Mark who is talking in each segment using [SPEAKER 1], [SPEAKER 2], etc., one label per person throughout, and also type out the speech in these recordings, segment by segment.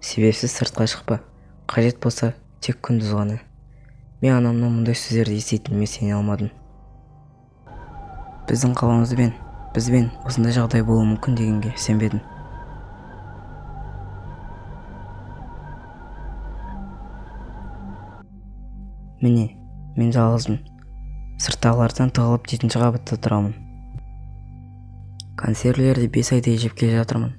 [SPEAKER 1] Себепсіз сыртқа шықпа. Қажет болса, тек күндіз ғана. Мен анамның мұндай сөздерді еститініме сене алмадым. Біздің бізбен осындай жағдай болуы мүмкін дегенге сенбедім. Міне, мен жалғызбын. Сырттағылардан тығылып 7-ші қабатта тұрамын. Консервілерді 5 айдай жеп келе жатырмын.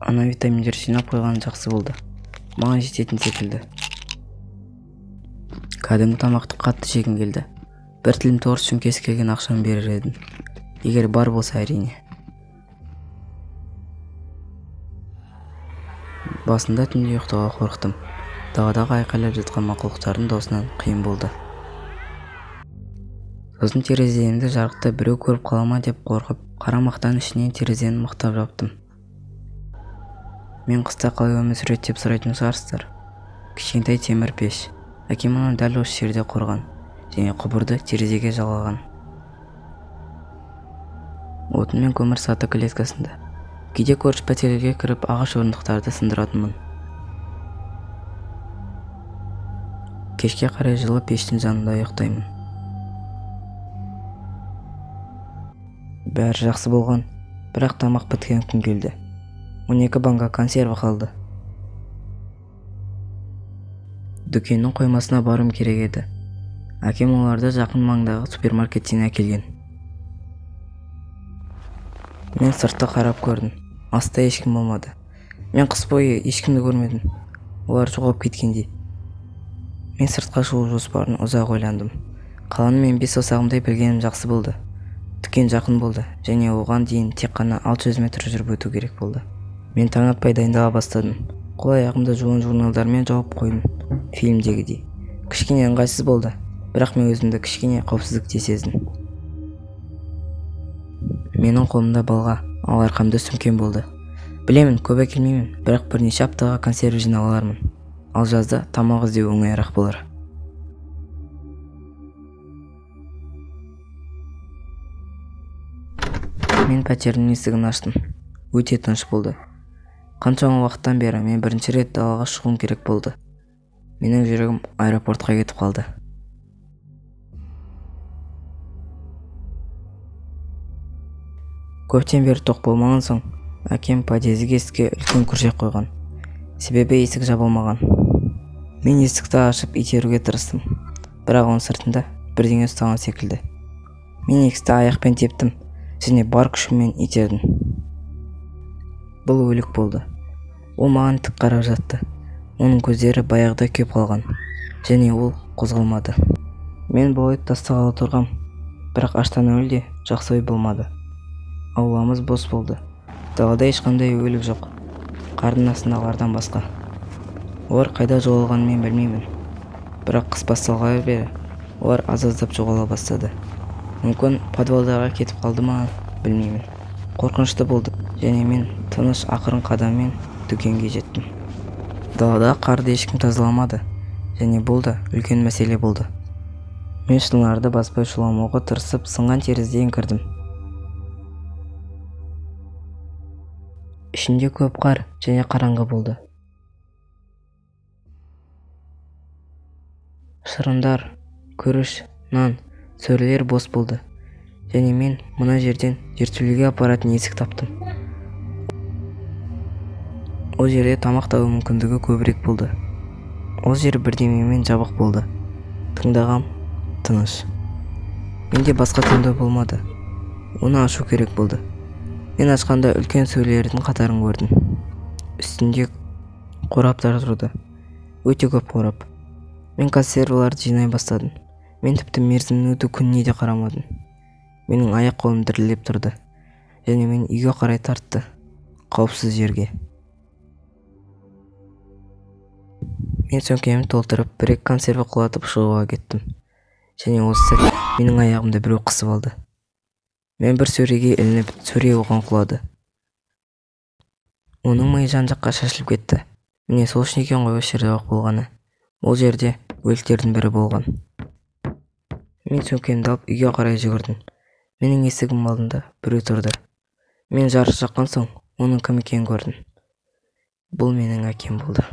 [SPEAKER 1] Ана витаминдер жинап қойғаны жақсы болды. Маған жететін секілді. Кәдімгі тамақты қатты жегім келді. Бір тілім торт үшін кез келген ақшаны берер едім. Егер бар болса, әрине. Басында түнде ұйықтауға қорықтым. Даладағы айқайлап жатқан мақұлықтардың даусынан қиын болды. Сосын тереземді жарықта біреу көріп қала ма деп қорқып, қара мақтан ішінен терезені мықтап жаптым. Мен қыста қалай өмір сүреді деп сұрайтын шығарсыздар. Кішкентай темір пеш. Әкем оны дәл осы жерде қорған және құбырды терезеге жалғаған. Отын мен көмір саты клеткасында. Кейде көрші пәтерлерге кіріп ағаш орындықтарды сындыратынмын. Кешке қарай жылы пештің жанында ұйықтаймын. Бәрі жақсы болған, бірақ тамақ біткен күн келді. 12 банка консерві қалды. Дүкеннің қоймасына барым керек еді. Әкем оларды жақын маңдағы супермаркеттен әкелген. Мен сыртты қарап көрдім. Аста ешкім болмады. Мен қыс бойы ешкімді көрмедім. Олар жоғалып кеткендей. Мен сыртқа шығу жоспарын ұзақ ойландым. Қаланы мен 5 саусағымдай білгенім жақсы болды. Дүкен жақын болды және оған дейін тек қана 600 метр жүріп өту керек болды. Мен таң атпай дайындала бастадым. Қол аяғымды жуан журналдармен жауып қойдым. Фильмдегідей. Кішкене ыңғайсыз болды, бірақ мен өзімді кішкене қауіпсіздікте сездім. Менің қолымда балға, ал арқамда сөмкем болды. Білемін, көп әкелмеймін, бірақ бірнеше аптаға консерві жинап алармын. Ал жазда тамақ іздеу оңайырақ болар. Мен пәтердің есігін аштым. Өте тыныш болды. Қаншама уақыттан бері мен бірінші рет далаға шығуым керек болды. Менің жүрегім аэропортқа кетіп қалды. Көптен бері тоқ болмаған соң, әкем подъездік есікке үлкен күршек қойған. Себебі есік жабылмаған. Мен есікті ашып итеруге тырыстым, бірақ оның сыртында бірдеңе ұстаған секілді. Мен есікті аяқпен тептім және бар күшіммен итердім. Бұл өлік болды. Ол маған тік қарап жатты. Оның көздері баяғыда күйіп қалған және ол қозғалмады. Мен бойы тастағалы тұрғам, бірақ аштан өлде жақсы ой болмады. Ауламыз бос болды. Далада ешқандай өлік жоқ. Қардың астындағылардан басқа. Олар қайда жоғалғанын мен білмеймін. Бірақ қыс басталғалы бері олар аз-аздап жоғала бастады. Мүмкін подвалдарға кетіп қалды ма, білмеймін. Қорқынышты болды және мен тыныш ақырын қадаммен дүкенге жеттім. Далада қарды ешкім тазаламады және бұл да үлкен мәселе болды. Мен шынарды баспай шуламауға тырысып сынған терезеден кірдім. Ішінде көп қар және қараңғы болды. Шырындар, күріш, нан, сөрелер бос болды. Және мен мына жерден жертөлеге апаратын есік таптым. Ол жерде тамақ табу мүмкіндігі көбірек болды. Ол жер бірдемемен жабық болды. Тыңдағам, тыныш. Менде басқа таңдау болмады. Оны ашу керек болды. Мен ашқанда үлкен сөйлердің қатарын көрдім. Үстінде қораптар тұрды. Өте көп қорап. Мен консерваларды жинай бастадым. Мен тіпті мерзімнің өту күніне де қарамадым. Менің аяқ қолым дірілдеп тұрды. Және мен үйге қарай тартты. Қауіпсіз жерге. Мен сөмкемді толтырып, бір-екі консерві құлатып шығуға кеттім. Және осы сәт менің аяғымды біреу қысып алды. Мен бір сөреге ілініп, сөре оған құлады. Оның миы жан-жаққа шашылып кетті. Міне сол үшін екен ғой осы жерде оқ болғаны. Ол жерде өліктердің бірі болған. Мен сөмкемді алып үйге қарай жүгірдім. Менің есігім алдында біреу тұрды. Мен жарық жаққан соң оның кім екенін көрдім. Бұл менің әкем болды.